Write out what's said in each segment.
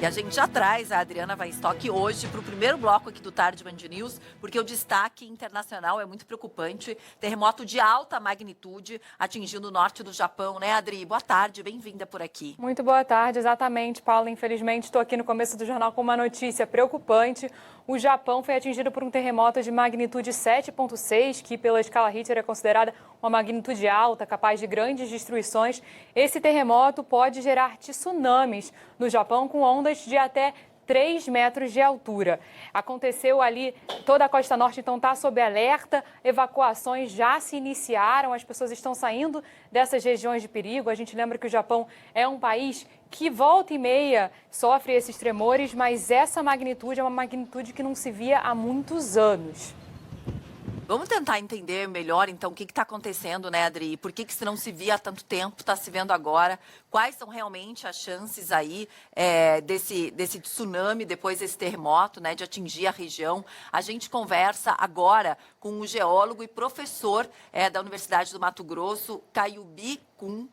E a gente já traz a Adriana Weinstock hoje para o primeiro bloco aqui do Tarde Band News, porque o destaque internacional é muito preocupante. Terremoto de alta magnitude atingindo o norte do Japão, né, Adri? Boa tarde, bem-vinda por aqui. Muito boa tarde, exatamente, Paula. Infelizmente, estou aqui no começo do jornal com uma notícia preocupante. O Japão foi atingido por um terremoto de magnitude 7,6, que pela escala Richter é considerada uma magnitude alta, capaz de grandes destruições. Esse terremoto pode gerar tsunamis no Japão com ondas de até 3 metros de altura. Aconteceu ali, toda a costa norte então está sob alerta, evacuações já se iniciaram, as pessoas estão saindo dessas regiões de perigo. A gente lembra que o Japão é um país que volta e meia sofre esses tremores, mas essa magnitude é uma magnitude que não se via há muitos anos. Vamos tentar entender melhor, então, o que está acontecendo, né, Adri? Por que se não se via há tanto tempo, está se vendo agora? Quais são realmente as chances aí desse tsunami, depois desse terremoto, né, de atingir a região? A gente conversa agora com o geólogo e professor da Universidade do Mato Grosso, Caiubi Kun.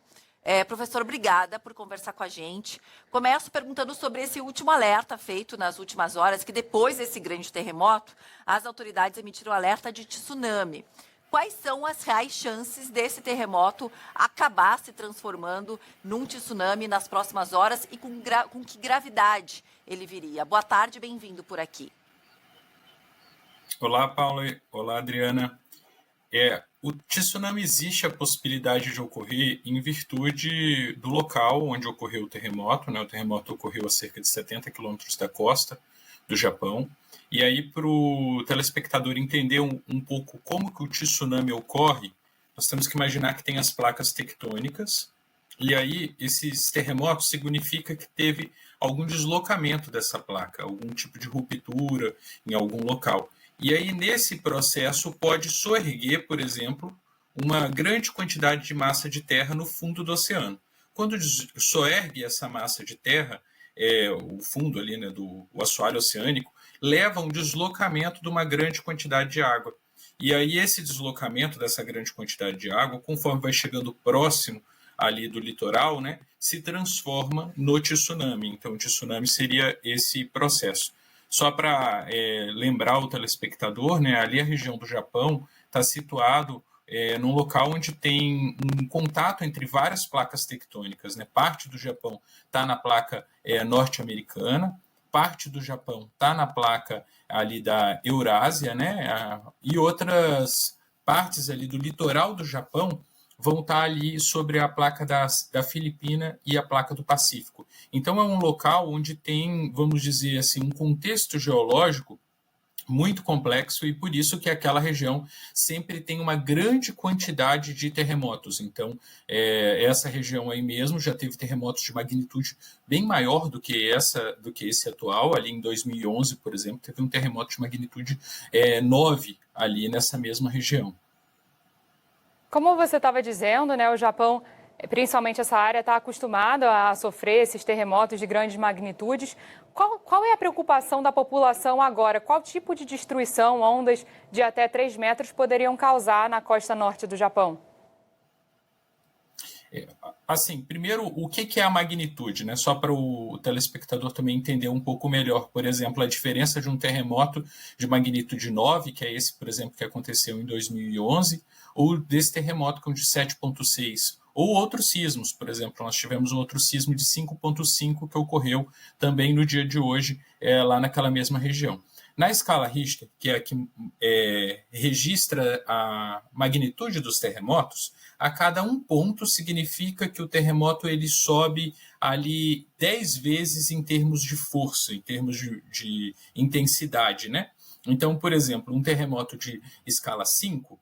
Professor, obrigada por conversar com a gente. Começo perguntando sobre esse último alerta feito nas últimas horas, que depois desse grande terremoto, as autoridades emitiram alerta de tsunami. Quais são as reais chances desse terremoto acabar se transformando num tsunami nas próximas horas e com que gravidade ele viria? Boa tarde, bem-vindo por aqui. Olá, Paula. Olá, Adriana. O tsunami existe a possibilidade de ocorrer em virtude do local onde ocorreu o terremoto, né? O terremoto ocorreu a cerca de 70 quilômetros da costa do Japão. E aí, para o telespectador entender um pouco como que o tsunami ocorre, nós temos que imaginar que tem as placas tectônicas, e aí esses terremotos significa que teve algum deslocamento dessa placa, algum tipo de ruptura em algum local. E aí, nesse processo, pode soerguer, por exemplo, uma grande quantidade de massa de terra no fundo do oceano. Quando soergue essa massa de terra, o fundo ali, né, o assoalho oceânico, leva a um deslocamento de uma grande quantidade de água. E aí, esse deslocamento dessa grande quantidade de água, conforme vai chegando próximo ali do litoral, né, se transforma no tsunami. Então, o tsunami seria esse processo. Só para lembrar o telespectador, né, ali a região do Japão está situado num local onde tem um contato entre várias placas tectônicas, né? Parte do Japão está na placa norte-americana, parte do Japão está na placa ali da Eurásia, né? E outras partes ali do litoral do Japão vão estar ali sobre a placa da Filipina e a placa do Pacífico. Então, é um local onde tem, vamos dizer assim, um contexto geológico muito complexo e por isso que aquela região sempre tem uma grande quantidade de terremotos. Então, essa região aí mesmo já teve terremotos de magnitude bem maior do que esse atual. Ali em 2011, por exemplo, teve um terremoto de magnitude 9 ali nessa mesma região. Como você estava dizendo, né, o Japão, principalmente essa área, está acostumado a sofrer esses terremotos de grandes magnitudes. Qual é a preocupação da população agora? Qual tipo de destruição ondas de até 3 metros poderiam causar na costa norte do Japão? Assim, primeiro, o que é a magnitude, né? Só para o telespectador também entender um pouco melhor. Por exemplo, a diferença de um terremoto de magnitude 9, que é esse, por exemplo, que aconteceu em 2011, ou desse terremoto com de 7,6, ou outros sismos. Por exemplo, nós tivemos um outro sismo de 5,5 que ocorreu também no dia de hoje, lá naquela mesma região. Na escala Richter, que é a que registra a magnitude dos terremotos, a cada um ponto significa que o terremoto ele sobe ali 10 vezes em termos de força, em termos de intensidade, né? Então, por exemplo, um terremoto de escala 5,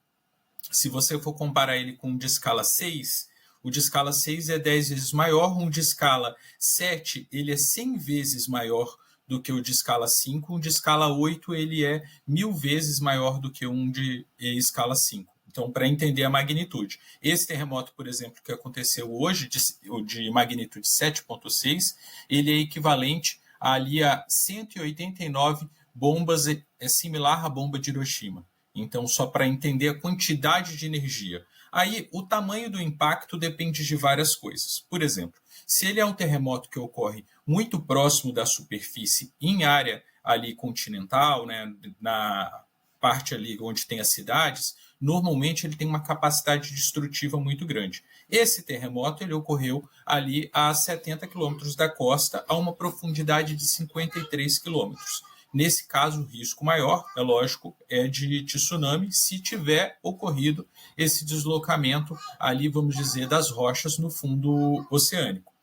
se você for comparar ele com um de escala 6, o de escala 6 é 10 vezes maior, um de escala 7 ele é 100 vezes maior do que o de escala 5, um de escala 8 ele é 1000 vezes maior do que um de escala 5. Então, para entender a magnitude. Esse terremoto, por exemplo, que aconteceu hoje, de magnitude 7,6, ele é equivalente ali a 189 bombas, similar à bomba de Hiroshima. Então, só para entender a quantidade de energia. Aí, o tamanho do impacto depende de várias coisas. Por exemplo, se ele é um terremoto que ocorre muito próximo da superfície, em área ali continental, né, na parte ali onde tem as cidades, normalmente ele tem uma capacidade destrutiva muito grande. Esse terremoto ele ocorreu ali a 70 quilômetros da costa, a uma profundidade de 53 quilômetros. Nesse caso, o risco maior, é lógico, é de tsunami, se tiver ocorrido esse deslocamento ali, vamos dizer, das rochas no fundo oceânico.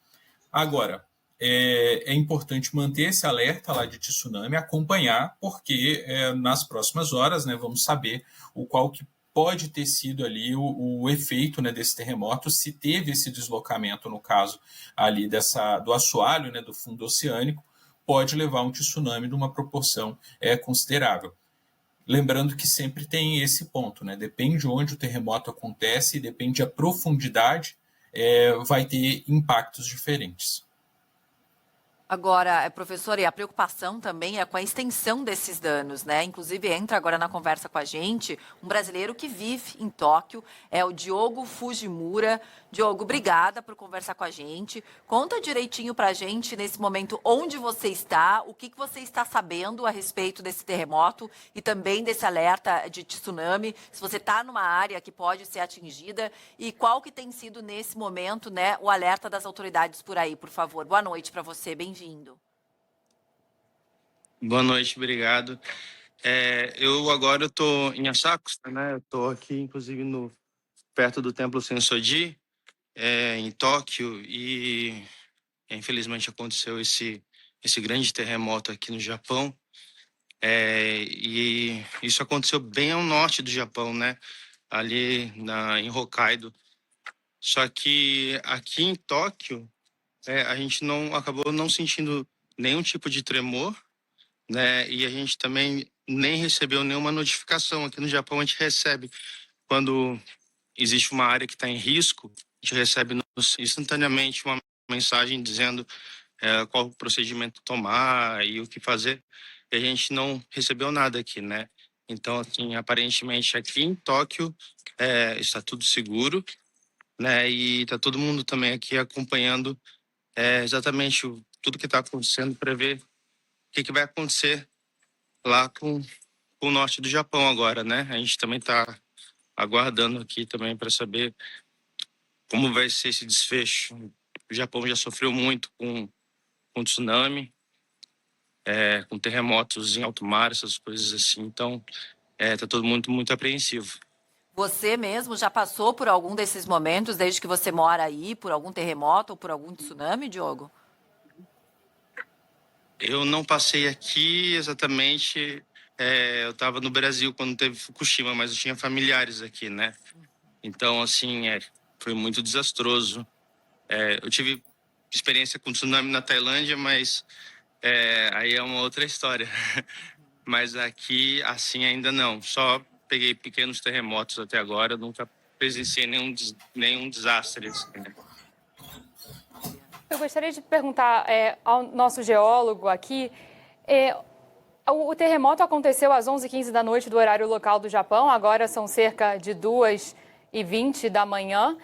Agora, é importante manter esse alerta lá de tsunami, acompanhar, porque nas próximas horas, né, vamos saber o qual que pode ter sido ali o efeito, né, desse terremoto, se teve esse deslocamento, no caso ali do assoalho, né, do fundo oceânico, pode levar a um tsunami de uma proporção considerável. Lembrando que sempre tem esse ponto, né? Depende onde o terremoto acontece, depende da profundidade, vai ter impactos diferentes. Agora, professora, e a preocupação também é com a extensão desses danos, né? Inclusive, entra agora na conversa com a gente um brasileiro que vive em Tóquio, é o Diogo Fujimura. Diogo, obrigada por conversar com a gente. Conta direitinho pra gente, nesse momento, onde você está, o que você está sabendo a respeito desse terremoto e também desse alerta de tsunami, se você está numa área que pode ser atingida e qual que tem sido, nesse momento, né, o alerta das autoridades por aí, por favor. Boa noite para você, bem-vindo. Boa noite, obrigado. Eu agora estou em Asakusa, né? Eu estou aqui, inclusive, perto do Templo Sensoji, em Tóquio, e infelizmente aconteceu esse grande terremoto aqui no Japão. E isso aconteceu bem ao norte do Japão, né? Ali em Hokkaido. Só que aqui em Tóquio, a gente acabou não sentindo nenhum tipo de tremor, né? E a gente também nem recebeu nenhuma notificação. Aqui no Japão a gente recebe quando existe uma área que está em risco, a gente recebe instantaneamente uma mensagem dizendo qual procedimento tomar e o que fazer. E a gente não recebeu nada aqui, né? Então, assim, aparentemente aqui em Tóquio está tudo seguro, né? E está todo mundo também aqui acompanhando exatamente tudo que está acontecendo para ver o que vai acontecer lá com o norte do Japão agora, né? A gente também está aguardando aqui também para saber como vai ser esse desfecho. O Japão já sofreu muito com tsunami, com terremotos em alto mar, essas coisas assim. Então, tá todo mundo muito apreensivo. Você mesmo já passou por algum desses momentos, desde que você mora aí, por algum terremoto ou por algum tsunami, Diogo? Eu não passei aqui exatamente. Eu estava no Brasil quando teve Fukushima, mas eu tinha familiares aqui, né? Então, assim, foi muito desastroso. Eu tive experiência com tsunami na Tailândia, mas aí é uma outra história. Mas aqui, assim, ainda não. Só peguei pequenos terremotos até agora, nunca presenciei nenhum desastre. Assim, né? Eu gostaria de perguntar ao nosso geólogo aqui, o terremoto aconteceu às 11h15 da noite do horário local do Japão, agora são cerca de 2h20 da manhã.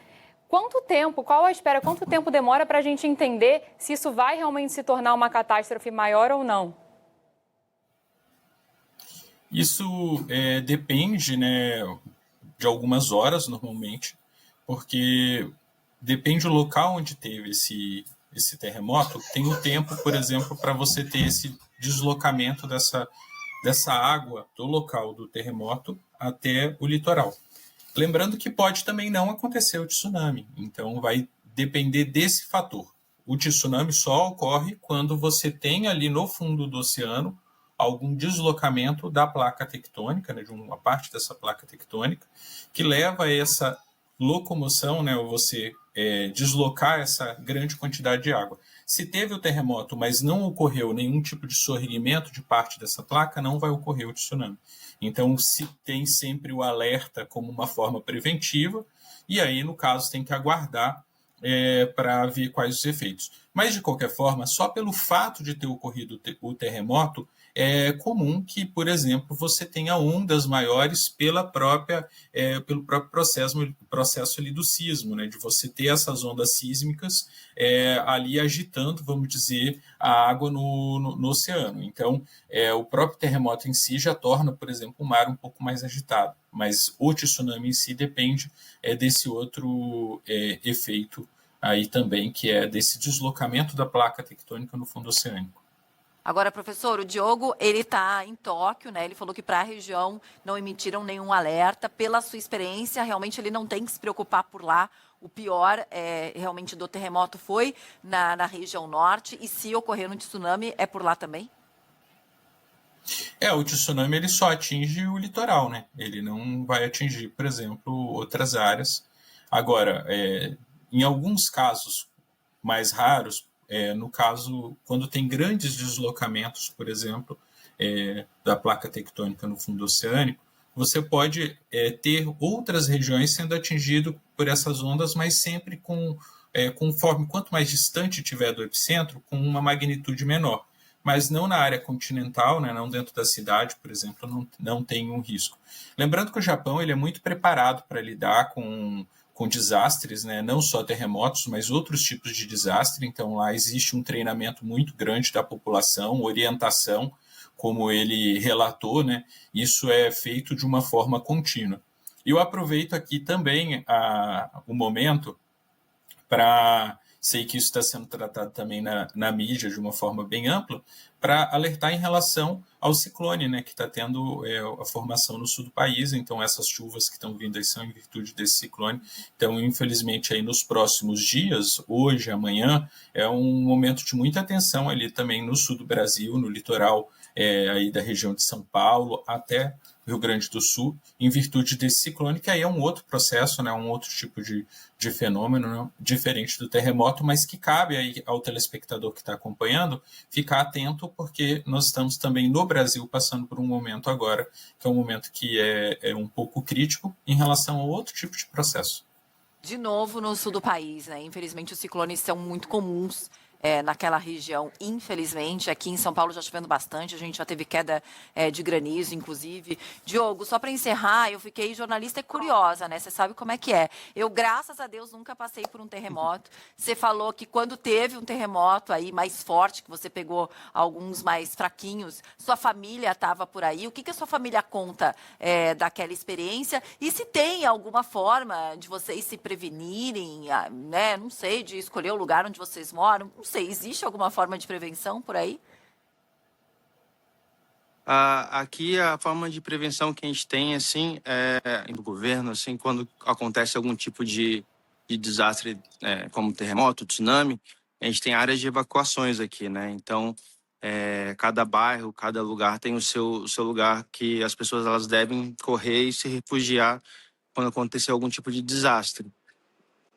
Quanto tempo, qual a espera, quanto tempo demora para a gente entender se isso vai realmente se tornar uma catástrofe maior ou não? Isso depende, né, de algumas horas, normalmente, porque depende do local onde teve esse terremoto, tem o tempo, por exemplo, para você ter esse deslocamento dessa água do local do terremoto até o litoral. Lembrando que pode também não acontecer o tsunami, então vai depender desse fator. O tsunami só ocorre quando você tem ali no fundo do oceano algum deslocamento da placa tectônica, né, de uma parte dessa placa tectônica, que leva a essa locomoção, né, ou você deslocar essa grande quantidade de água. Se teve o terremoto, mas não ocorreu nenhum tipo de sorrimento de parte dessa placa, não vai ocorrer o tsunami. Então, se tem sempre o alerta como uma forma preventiva, e aí, no caso, tem que aguardar para ver quais os efeitos. Mas, de qualquer forma, só pelo fato de ter ocorrido o terremoto, é comum que, por exemplo, você tenha ondas maiores pelo próprio processo ali do sismo, né, de você ter essas ondas sísmicas ali agitando, vamos dizer, a água no oceano. Então, o próprio terremoto em si já torna, por exemplo, o mar um pouco mais agitado, mas o tsunami em si depende desse outro efeito aí também, que é desse deslocamento da placa tectônica no fundo oceânico. Agora, professor, o Diogo, ele está em Tóquio, né? Ele falou que para a região não emitiram nenhum alerta. Pela sua experiência, realmente ele não tem que se preocupar por lá. O pior realmente do terremoto foi na região norte. E se ocorrer um tsunami, é por lá também? O tsunami ele só atinge o litoral, né? Ele não vai atingir, por exemplo, outras áreas. Agora, em alguns casos mais raros, no caso, quando tem grandes deslocamentos, por exemplo, da placa tectônica no fundo oceânico, você pode ter outras regiões sendo atingidas por essas ondas, mas sempre conforme quanto mais distante tiver do epicentro, com uma magnitude menor. Mas não na área continental, né, não dentro da cidade, por exemplo, não tem um risco. Lembrando que o Japão ele é muito preparado para lidar com desastres, né? Não só terremotos, mas outros tipos de desastre. Então, lá existe um treinamento muito grande da população, orientação, como ele relatou, né? Isso é feito de uma forma contínua. E eu aproveito aqui também o momento para... Sei que isso está sendo tratado também na mídia de uma forma bem ampla, para alertar em relação ao ciclone, né, que está tendo a formação no sul do país. Então, essas chuvas que estão vindo aí são em virtude desse ciclone. Então, infelizmente, aí nos próximos dias, hoje, amanhã, é um momento de muita atenção ali também no sul do Brasil, no litoral aí da região de São Paulo, até Rio Grande do Sul, em virtude desse ciclone, que aí é um outro processo, né, um outro tipo de fenômeno, né, diferente do terremoto, mas que cabe aí ao telespectador que está acompanhando ficar atento, porque nós estamos também no Brasil passando por um momento agora, que é um momento que é um pouco crítico em relação a outro tipo de processo. De novo no sul do país, né? Infelizmente, os ciclones são muito comuns naquela região, infelizmente. Aqui em São Paulo já chovendo bastante, a gente já teve queda de granizo, inclusive. Diogo, só para encerrar, eu fiquei jornalista e curiosa, né? Você sabe como é que é. Eu, graças a Deus, nunca passei por um terremoto. Você falou que quando teve um terremoto aí mais forte, que você pegou alguns mais fraquinhos, sua família estava por aí. O que a sua família conta daquela experiência? E se tem alguma forma de vocês se prevenirem, né? Não sei, de escolher o lugar onde vocês moram? Não sei, existe alguma forma de prevenção por aí? Aqui a forma de prevenção que a gente tem, assim, do governo, assim, quando acontece algum tipo de desastre, como terremoto, tsunami, a gente tem áreas de evacuações aqui, né? Então, cada bairro, cada lugar tem o seu lugar que as pessoas elas devem correr e se refugiar quando acontecer algum tipo de desastre.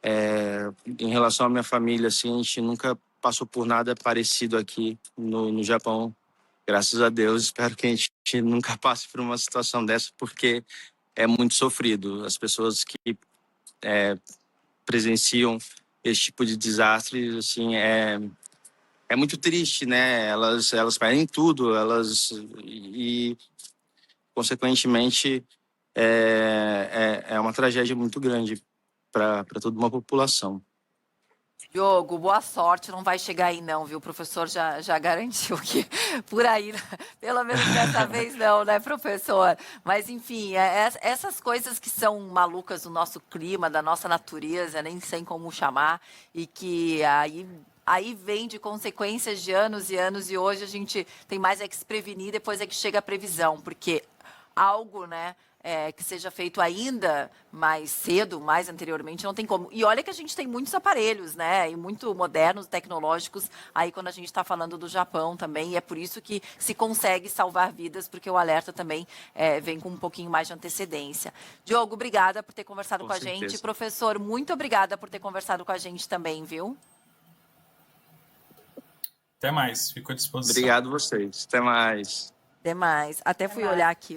Em relação à minha família, assim, a gente nunca passou por nada parecido aqui no Japão. Graças a Deus, espero que a gente nunca passe por uma situação dessa, porque é muito sofrido. As pessoas que presenciam esse tipo de desastre, assim, é muito triste, né? Elas perdem tudo, e consequentemente é uma tragédia muito grande para toda uma população. Diogo, boa sorte, não vai chegar aí não, viu? O professor já garantiu que por aí, pelo menos dessa vez não, né, professor? Mas, enfim, essas coisas que são malucas do nosso clima, da nossa natureza, nem sei como chamar, e que aí vem de consequências de anos e anos, e hoje a gente tem mais que se prevenir, depois é que chega a previsão, porque algo, né, que seja feito ainda mais cedo, mais anteriormente, não tem como. E olha que a gente tem muitos aparelhos, né, e muito modernos, tecnológicos, aí quando a gente está falando do Japão também, e é por isso que se consegue salvar vidas, porque o alerta também vem com um pouquinho mais de antecedência. Diogo, obrigada por ter conversado com a gente. Professor, muito obrigada por ter conversado com a gente também, viu? Até mais, fico à disposição. Obrigado a vocês. Até mais. Até mais. Até fui olhar aqui